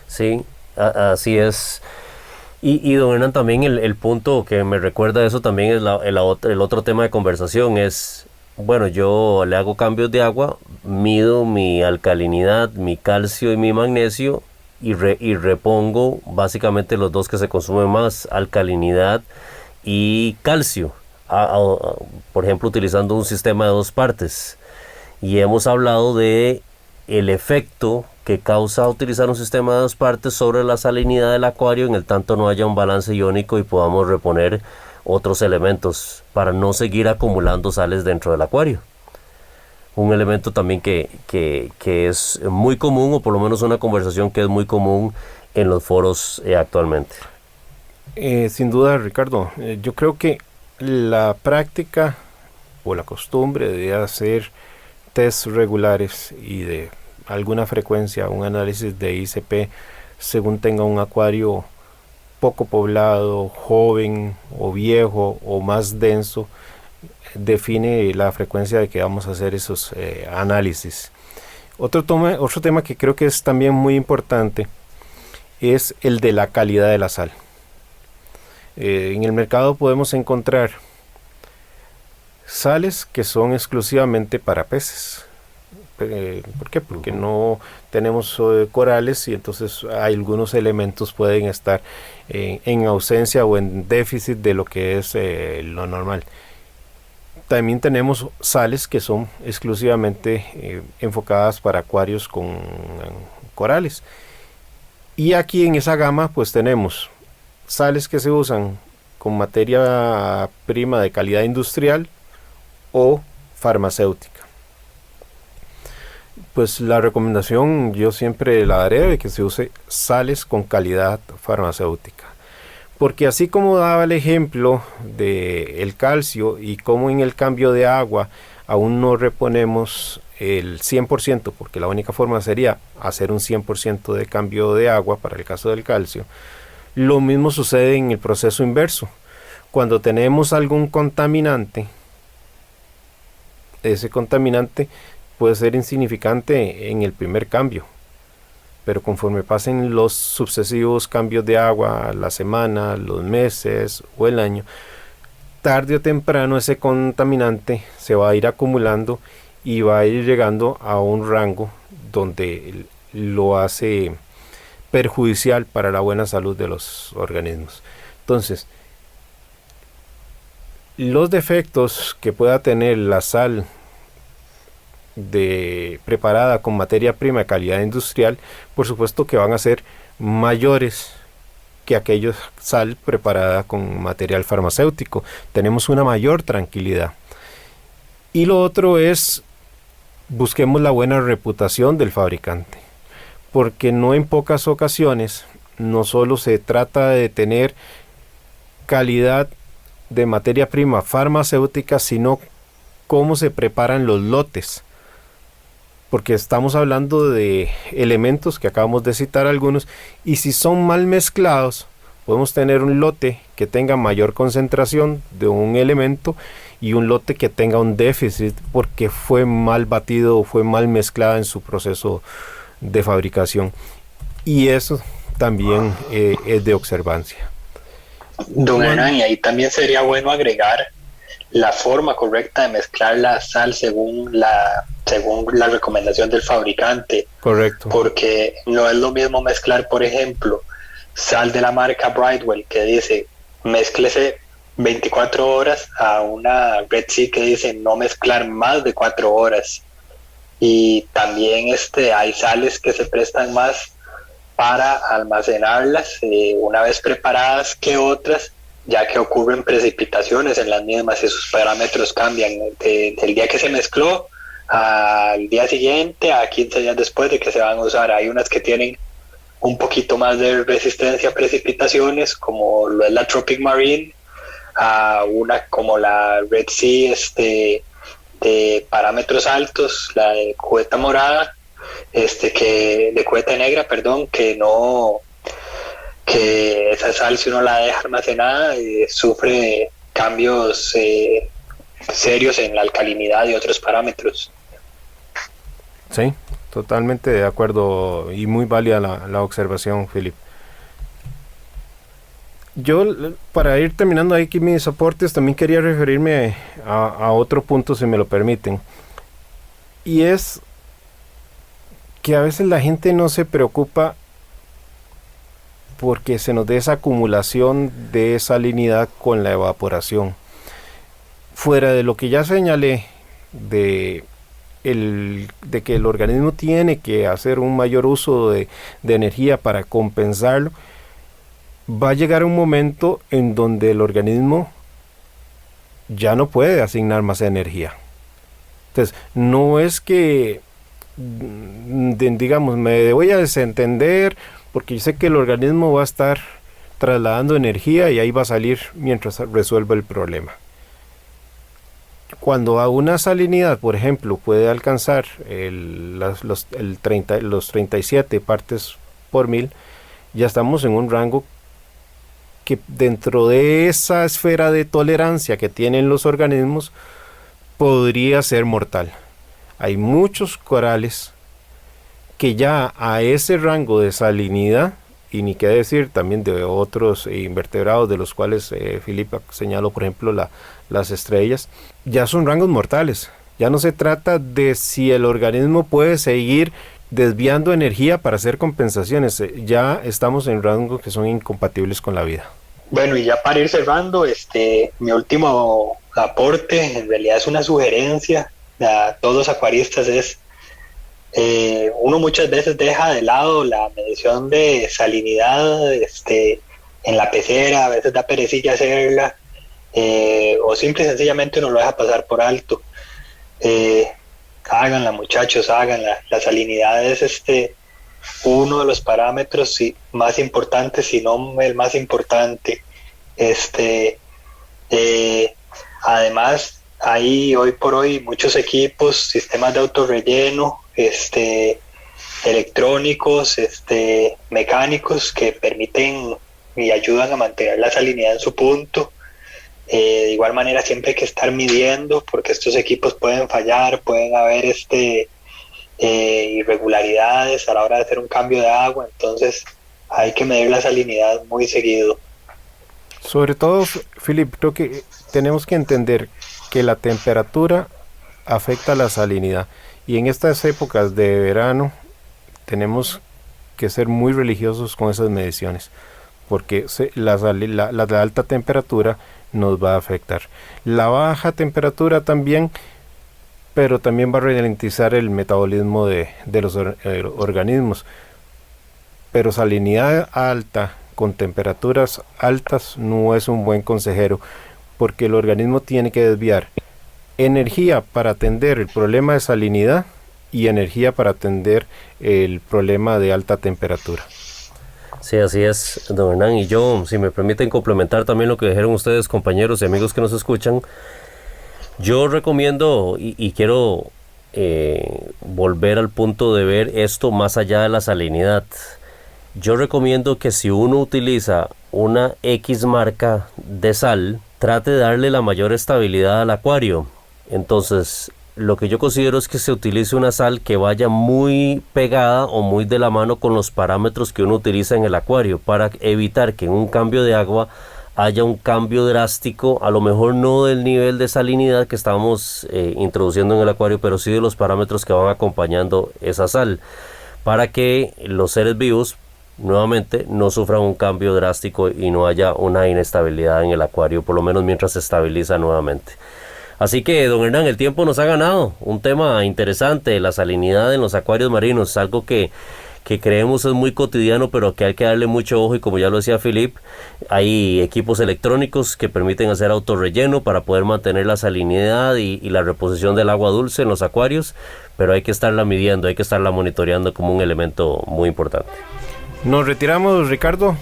Sí, así es. Y don Hernán, también el punto que me recuerda a eso también es el otro tema de conversación es, bueno, yo le hago cambios de agua, mido mi alcalinidad, mi calcio y mi magnesio y repongo básicamente los dos que se consumen más, alcalinidad y calcio, por ejemplo utilizando un sistema de 2 partes. Y hemos hablado de el efecto que causa utilizar un sistema de 2 partes sobre la salinidad del acuario en el tanto no haya un balance iónico y podamos reponer otros elementos para no seguir acumulando sales dentro del acuario. Un elemento también que es muy común, o por lo menos una conversación que es muy común en los foros actualmente. Sin duda, Ricardo, yo creo que la práctica o la costumbre de hacer test regulares y de alguna frecuencia, un análisis de ICP según tenga un acuario poco poblado, joven o viejo o más denso, define la frecuencia de que vamos a hacer esos análisis. Otro tema que creo que es también muy importante es el de la calidad de la sal. En el mercado podemos encontrar sales que son exclusivamente para peces. ¿Por qué? Porque no tenemos corales y entonces algunos elementos pueden estar en ausencia o en déficit de lo que es lo normal. También tenemos sales que son exclusivamente enfocadas para acuarios con corales. Y aquí en esa gama pues tenemos sales que se usan con materia prima de calidad industrial o farmacéutica. Pues la recomendación yo siempre la daré de que se use sales con calidad farmacéutica. Porque así como daba el ejemplo del calcio y como en el cambio de agua aún no reponemos el 100%, porque la única forma sería hacer un 100% de cambio de agua para el caso del calcio, lo mismo sucede en el proceso inverso. Cuando tenemos algún contaminante, ese contaminante puede ser insignificante en el primer cambio, pero conforme pasen los sucesivos cambios de agua, la semana, los meses o el año, tarde o temprano ese contaminante se va a ir acumulando y va a ir llegando a un rango donde lo hace perjudicial para la buena salud de los organismos. Entonces, los defectos que pueda tener la sal preparada con materia prima de calidad industrial, por supuesto que van a ser mayores que aquella sal preparada con material farmacéutico. Tenemos una mayor tranquilidad. Y lo otro es, busquemos la buena reputación del fabricante, porque no en pocas ocasiones no solo se trata de tener calidad de materia prima farmacéutica, sino cómo se preparan los lotes, porque estamos hablando de elementos que acabamos de citar algunos, y si son mal mezclados podemos tener un lote que tenga mayor concentración de un elemento y un lote que tenga un déficit porque fue mal batido o fue mal mezclada en su proceso de fabricación, y eso también es de observancia. Don Hernán, y ahí también sería bueno agregar la forma correcta de mezclar la sal según la recomendación del fabricante. Correcto. Porque no es lo mismo mezclar, por ejemplo, sal de la marca Brightwell que dice mézclese 24 horas a una Red Sea que dice no mezclar más de 4 horas. Y también hay sales que se prestan más para almacenarlas una vez preparadas que otras, ya que ocurren precipitaciones en las mismas y sus parámetros cambian del día que se mezcló al día siguiente a 15 días después de que se van a usar. Hay unas que tienen un poquito más de resistencia a precipitaciones, como lo es la Tropic Marine, a una como la Red Sea de parámetros altos, la de cubeta morada, de cubeta negra, perdón, que esa sal, si uno la deja almacenada, sufre cambios serios en la alcalinidad y otros parámetros. Sí, totalmente de acuerdo y muy válida la observación, Philip. Yo, para ir terminando aquí mis aportes, también quería referirme a otro punto, si me lo permiten, y es que a veces la gente no se preocupa porque se nos dé esa acumulación de salinidad con la evaporación. Fuera de lo que ya señalé de que el organismo tiene que hacer un mayor uso de energía para compensarlo, va a llegar un momento en donde el organismo ya no puede asignar más energía. Entonces, no es que digamos me voy a desentender porque yo sé que el organismo va a estar trasladando energía y ahí va a salir mientras resuelva el problema. Cuando a una salinidad, por ejemplo, puede alcanzar los 37 partes por mil, ya estamos en un rango que dentro de esa esfera de tolerancia que tienen los organismos podría ser mortal. Hay muchos corales que ya a ese rango de salinidad, y ni qué decir también de otros invertebrados de los cuales Philip señaló, por ejemplo las estrellas, ya son rangos mortales. Ya no se trata de si el organismo puede seguir desviando energía para hacer compensaciones, ya estamos en rangos que son incompatibles con la vida. Bueno, y ya para ir cerrando, mi último aporte en realidad es una sugerencia a todos los acuaristas, es uno muchas veces deja de lado la medición de salinidad en la pecera, a veces da perecilla hacerla, o simple y sencillamente uno lo deja pasar por alto. Háganla, muchachos, háganla. La salinidad es uno de los parámetros más importantes, si no el más importante. Además, hay hoy por hoy muchos equipos, sistemas de autorrelleno, electrónicos, mecánicos, que permiten y ayudan a mantener la salinidad en su punto. De igual manera, siempre hay que estar midiendo, porque estos equipos pueden fallar, pueden haber irregularidades a la hora de hacer un cambio de agua, entonces hay que medir la salinidad muy seguido. Sobre todo, Philip, creo que tenemos que entender que la temperatura afecta la salinidad, y en estas épocas de verano tenemos que ser muy religiosos con esas mediciones, porque la alta temperatura nos va a afectar. La baja temperatura también, pero también va a ralentizar el metabolismo de los organismos. Pero salinidad alta con temperaturas altas no es un buen consejero, porque el organismo tiene que desviar energía para atender el problema de salinidad y energía para atender el problema de alta temperatura. Sí, así es, don Hernán. Y yo, si me permiten complementar también lo que dijeron ustedes, compañeros y amigos que nos escuchan, yo recomiendo y quiero volver al punto de ver esto más allá de la salinidad. Yo recomiendo que si uno utiliza una X marca de sal, trate de darle la mayor estabilidad al acuario. Entonces, lo que yo considero es que se utilice una sal que vaya muy pegada o muy de la mano con los parámetros que uno utiliza en el acuario, para evitar que en un cambio de agua haya un cambio drástico, a lo mejor no del nivel de salinidad que estamos introduciendo en el acuario, pero sí de los parámetros que van acompañando esa sal, para que los seres vivos nuevamente no sufran un cambio drástico y no haya una inestabilidad en el acuario, por lo menos mientras se estabiliza nuevamente. Así que, don Hernán, el tiempo nos ha ganado. Un tema interesante, la salinidad en los acuarios marinos, algo que creemos es muy cotidiano, pero que hay que darle mucho ojo. Y como ya lo decía Philip, hay equipos electrónicos que permiten hacer autorrelleno para poder mantener la salinidad y la reposición del agua dulce en los acuarios, pero hay que estarla midiendo, hay que estarla monitoreando como un elemento muy importante. Nos retiramos, Ricardo,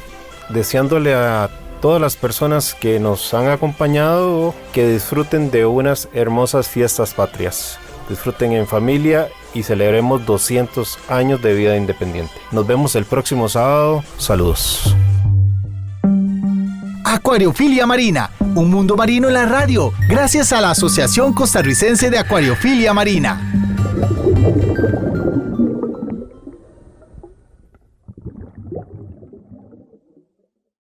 deseándole a todas las personas que nos han acompañado que disfruten de unas hermosas fiestas patrias. Disfruten en familia y celebremos 200 años de vida independiente. Nos vemos el próximo sábado. Saludos. Acuariofilia Marina, un mundo marino en la radio, gracias a la Asociación Costarricense de Acuariofilia Marina.